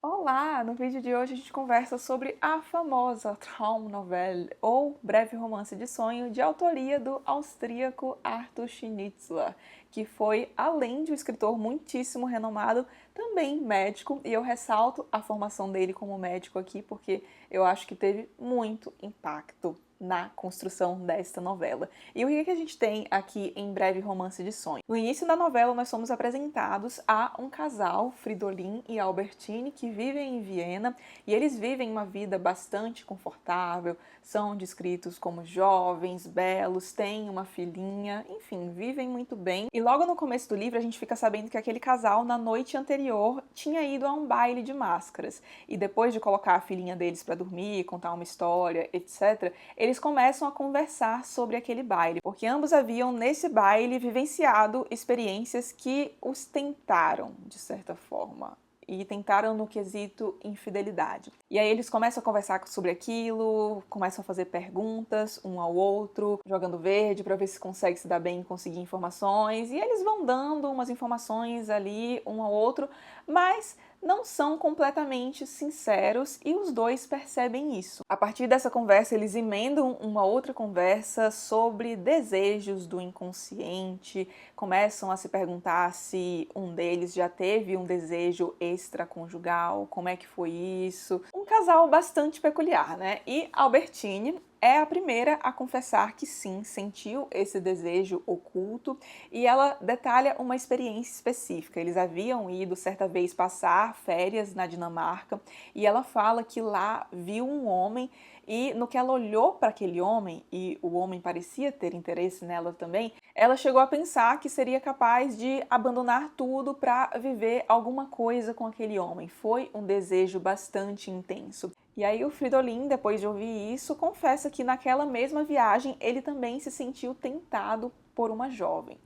Olá! No vídeo de hoje a gente conversa sobre a famosa Traumnovelle, ou Breve Romance de Sonho, de autoria do austríaco Arthur Schnitzler, que foi, além de um escritor muitíssimo renomado, também médico, e eu ressalto a formação dele como médico aqui porque eu acho que teve muito impacto na construção desta novela. E o que a gente tem aqui em Breve Romance de Sonho? No início da novela, nós somos apresentados a um casal, Fridolin e Albertine, que vivem em Viena, e eles vivem uma vida bastante confortável, são descritos como jovens, belos, têm uma filhinha, enfim, vivem muito bem. E logo no começo do livro, a gente fica sabendo que aquele casal, na noite anterior, tinha ido a um baile de máscaras. E depois de colocar a filhinha deles para dormir, contar uma história, etc., eles começam a conversar sobre aquele baile, porque ambos haviam, nesse baile, vivenciado experiências que os tentaram, de certa forma. E tentaram no quesito infidelidade. E aí eles começam a conversar sobre aquilo, começam a fazer perguntas um ao outro, jogando verde para ver se consegue se dar bem e conseguir informações. E eles vão dando umas informações ali um ao outro, mas não são completamente sinceros e os dois percebem isso. A partir dessa conversa, eles emendam uma outra conversa sobre desejos do inconsciente, começam a se perguntar se um deles já teve um desejo extraconjugal, como é que foi isso. Um casal bastante peculiar, né? E Albertine é a primeira a confessar que sim, sentiu esse desejo oculto, e ela detalha uma experiência específica. Eles haviam ido certa vez passar férias na Dinamarca e ela fala que lá viu um homem, e no que ela olhou para aquele homem, e o homem parecia ter interesse nela também, ela chegou a pensar que seria capaz de abandonar tudo para viver alguma coisa com aquele homem. Foi um desejo bastante intenso. E aí o Fridolin, depois de ouvir isso, confessa que naquela mesma viagem ele também se sentiu tentado por uma jovem.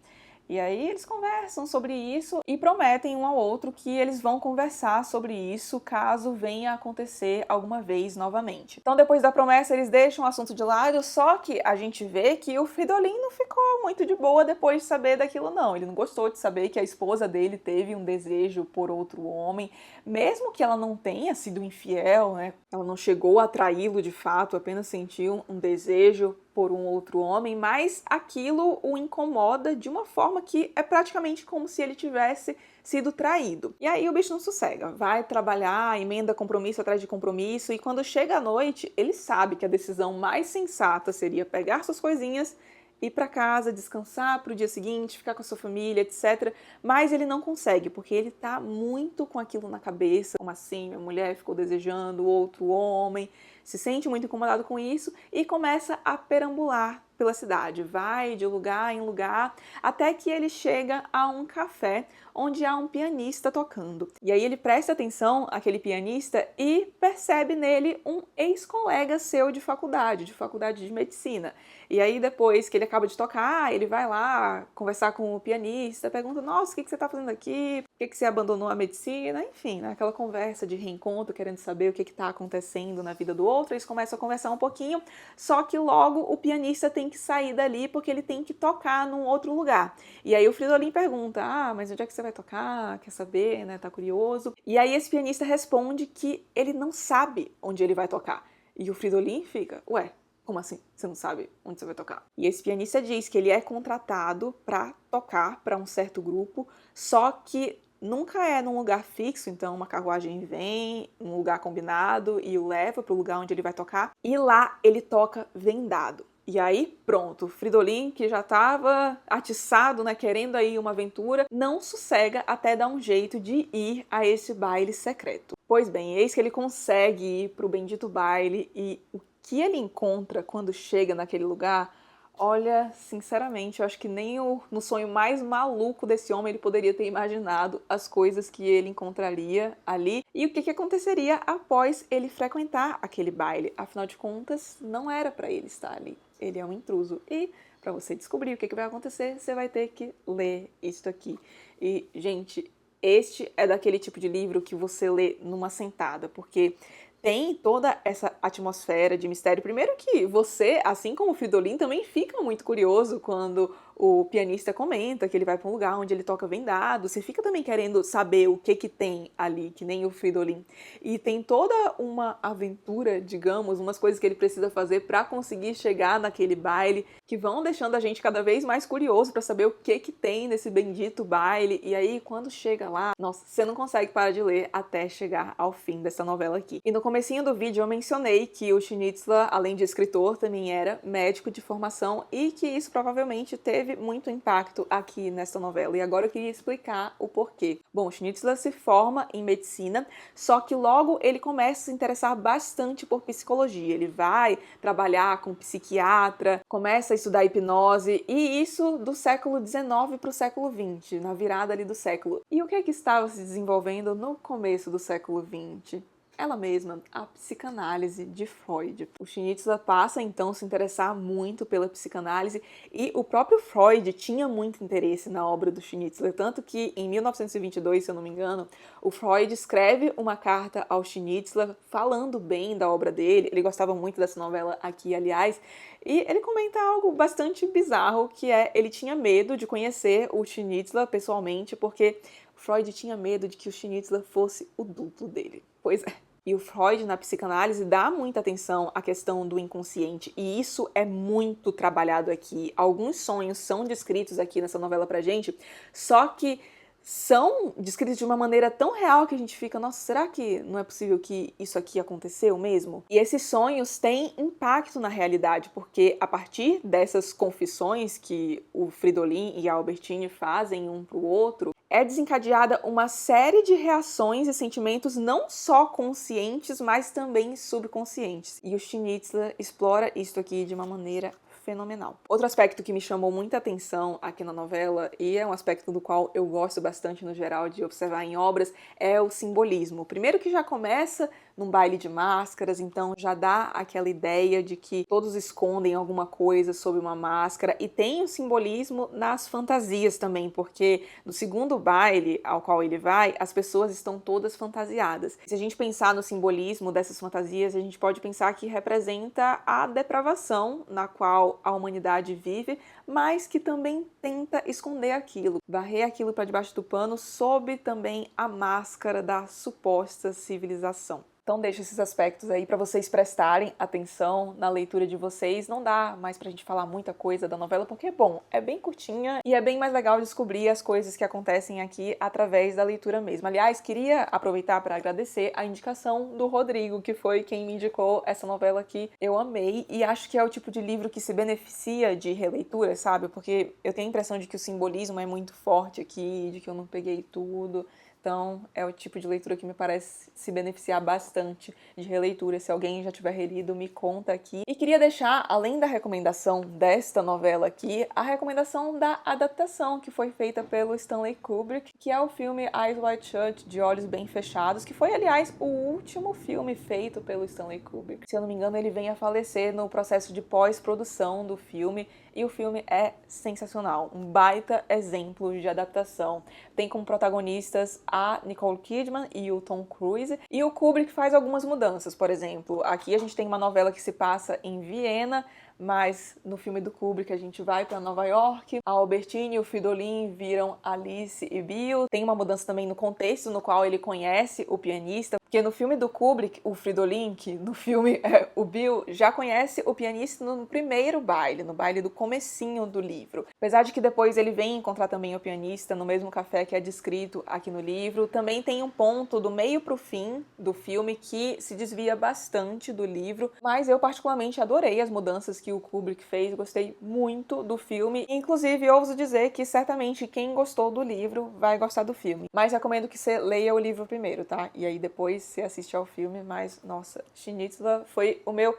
E aí eles conversam sobre isso e prometem um ao outro que eles vão conversar sobre isso caso venha a acontecer alguma vez novamente. Então depois da promessa eles deixam o assunto de lado, só que a gente vê que o Fridolin não ficou muito de boa depois de saber daquilo não. Ele não gostou de saber que a esposa dele teve um desejo por outro homem, mesmo que ela não tenha sido infiel, né? Ela não chegou a traí-lo de fato, apenas sentiu um desejo por um outro homem, mas aquilo o incomoda de uma forma que é praticamente como se ele tivesse sido traído. E aí o bicho não sossega, vai trabalhar, emenda compromisso atrás de compromisso, e quando chega a noite, ele sabe que a decisão mais sensata seria pegar suas coisinhas, ir para casa, descansar para o dia seguinte, ficar com a sua família, etc. Mas ele não consegue, porque ele tá muito com aquilo na cabeça, como assim, a mulher ficou desejando outro homem, se sente muito incomodado com isso e começa a perambular pela cidade, vai de lugar em lugar, até que ele chega a um café onde há um pianista tocando. E aí ele presta atenção àquele pianista e percebe nele um ex-colega seu de faculdade de medicina. E aí depois que ele acaba de tocar, ele vai lá conversar com o pianista, pergunta, nossa, o que você está fazendo aqui? Por que você abandonou a medicina? Enfim, né, aquela conversa de reencontro, querendo saber o que está acontecendo na vida do outro. Eles começam a conversar um pouquinho, só que logo o pianista tem que sair dali porque ele tem que tocar num outro lugar. E aí o Fridolin pergunta, mas onde é que você vai tocar? Quer saber, né? Tá curioso? E aí esse pianista responde que ele não sabe onde ele vai tocar. E o Fridolin fica, ué, como assim? Você não sabe onde você vai tocar? E esse pianista diz que ele é contratado para tocar para um certo grupo, só que nunca é num lugar fixo, então uma carruagem vem, um lugar combinado e o leva para o lugar onde ele vai tocar, e lá ele toca vendado. E aí, pronto, Fridolin, que já estava atiçado, né, querendo aí uma aventura, não sossega até dar um jeito de ir a esse baile secreto. Pois bem, eis que ele consegue ir para o bendito baile, e o que ele encontra quando chega naquele lugar, olha, sinceramente, eu acho que nem no sonho mais maluco desse homem ele poderia ter imaginado as coisas que ele encontraria ali e o que aconteceria após ele frequentar aquele baile. Afinal de contas, não era para ele estar ali. Ele é um intruso. E para você descobrir o que vai acontecer, você vai ter que ler isso aqui. E, gente, este é daquele tipo de livro que você lê numa sentada, porque tem toda essa atmosfera de mistério. Primeiro que você, assim como o Fridolin, também fica muito curioso quando o pianista comenta que ele vai para um lugar onde ele toca vendado, você fica também querendo saber o que tem ali, que nem o Fridolin. E tem toda uma aventura, digamos, umas coisas que ele precisa fazer para conseguir chegar naquele baile, que vão deixando a gente cada vez mais curioso para saber o que tem nesse bendito baile. E aí, quando chega lá, nossa, você não consegue parar de ler até chegar ao fim dessa novela aqui. E no comecinho do vídeo eu mencionei que o Schnitzler, além de escritor, também era médico de formação e que isso provavelmente teve muito impacto aqui nessa novela. E agora eu queria explicar o porquê. Bom, o Schnitzler se forma em medicina, só que logo ele começa a se interessar bastante por psicologia. Ele vai trabalhar com psiquiatra, começa a estudar hipnose, e isso do século XIX para o século XX, na virada ali do século. E o que é que estava se desenvolvendo no começo do século XX? Ela mesma, a psicanálise de Freud. O Schnitzler passa então a se interessar muito pela psicanálise e o próprio Freud tinha muito interesse na obra do Schnitzler, tanto que em 1922, se eu não me engano, o Freud escreve uma carta ao Schnitzler falando bem da obra dele. Ele gostava muito dessa novela aqui, aliás, e ele comenta algo bastante bizarro, que é ele tinha medo de conhecer o Schnitzler pessoalmente, porque Freud tinha medo de que o Schnitzler fosse o duplo dele. Pois é. E o Freud, na psicanálise, dá muita atenção à questão do inconsciente, e isso é muito trabalhado aqui. Alguns sonhos são descritos aqui nessa novela pra gente, só que são descritos de uma maneira tão real que a gente fica, nossa, será que não é possível que isso aqui aconteceu mesmo? E esses sonhos têm impacto na realidade, porque a partir dessas confissões que o Fridolin e a Albertine fazem um pro outro, é desencadeada uma série de reações e sentimentos não só conscientes, mas também subconscientes. E o Schnitzler explora isso aqui de uma maneira fenomenal. Outro aspecto que me chamou muita atenção aqui na novela, e é um aspecto do qual eu gosto bastante no geral de observar em obras, é o simbolismo. Primeiro que já começa num baile de máscaras, então já dá aquela ideia de que todos escondem alguma coisa sob uma máscara, e tem o simbolismo nas fantasias também, porque no segundo baile ao qual ele vai, as pessoas estão todas fantasiadas. Se a gente pensar no simbolismo dessas fantasias, a gente pode pensar que representa a depravação na qual a humanidade vive, mas que também tenta esconder aquilo, varrer aquilo para debaixo do pano sob também a máscara da suposta civilização. Então deixo esses aspectos aí para vocês prestarem atenção na leitura de vocês. Não dá mais pra gente falar muita coisa da novela, porque, bom, é bem curtinha e é bem mais legal descobrir as coisas que acontecem aqui através da leitura mesmo. Aliás, queria aproveitar para agradecer a indicação do Rodrigo, que foi quem me indicou essa novela aqui. Eu amei e acho que é o tipo de livro que se beneficia de releitura, sabe? Porque eu tenho a impressão de que o simbolismo é muito forte aqui, de que eu não peguei tudo. Então, é o tipo de leitura que me parece se beneficiar bastante de releitura. Se alguém já tiver relido, me conta aqui. E queria deixar, além da recomendação desta novela aqui, a recomendação da adaptação que foi feita pelo Stanley Kubrick, que é o filme Eyes Wide Shut, De Olhos Bem Fechados, que foi, aliás, o último filme feito pelo Stanley Kubrick. Se eu não me engano, ele vem a falecer no processo de pós-produção do filme, e o filme é sensacional, um baita exemplo de adaptação. Tem como protagonistas a Nicole Kidman e o Tom Cruise, e o Kubrick faz algumas mudanças. Por exemplo, aqui a gente tem uma novela que se passa em Viena, mas no filme do Kubrick a gente vai para Nova York, a Albertine e o Fridolin viram Alice e Bill. Tem uma mudança também no contexto no qual ele conhece o pianista, porque no filme do Kubrick, o Fridolin, que no filme é o Bill, já conhece o pianista no primeiro baile, no baile do comecinho do livro. Apesar de que depois ele vem encontrar também o pianista no mesmo café que é descrito aqui no livro, também tem um ponto do meio pro fim do filme que se desvia bastante do livro, mas eu particularmente adorei as mudanças que o Kubrick fez, gostei muito do filme, inclusive eu ouso dizer que certamente quem gostou do livro vai gostar do filme, mas recomendo que você leia o livro primeiro, tá? E aí depois você assiste ao filme, mas nossa, Schnitzler foi o meu...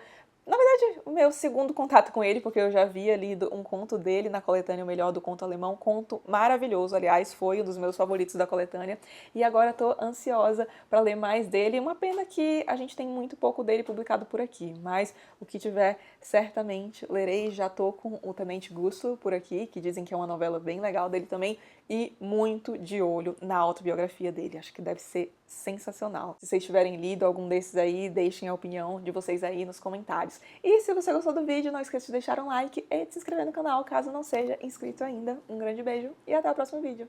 Na verdade, o meu segundo contato com ele, porque eu já havia lido um conto dele na coletânea O Melhor do Conto Alemão, conto maravilhoso, aliás, foi um dos meus favoritos da coletânea, e agora tô ansiosa para ler mais dele. Uma pena que a gente tem muito pouco dele publicado por aqui, mas o que tiver certamente lerei. Já tô com o Tenente Gusto por aqui, que dizem que é uma novela bem legal dele também, e muito de olho na autobiografia dele. Acho que deve ser sensacional. Se vocês tiverem lido algum desses aí, deixem a opinião de vocês aí nos comentários. E se você gostou do vídeo, não esqueça de deixar um like e de se inscrever no canal, caso não seja inscrito ainda. Um grande beijo e até o próximo vídeo.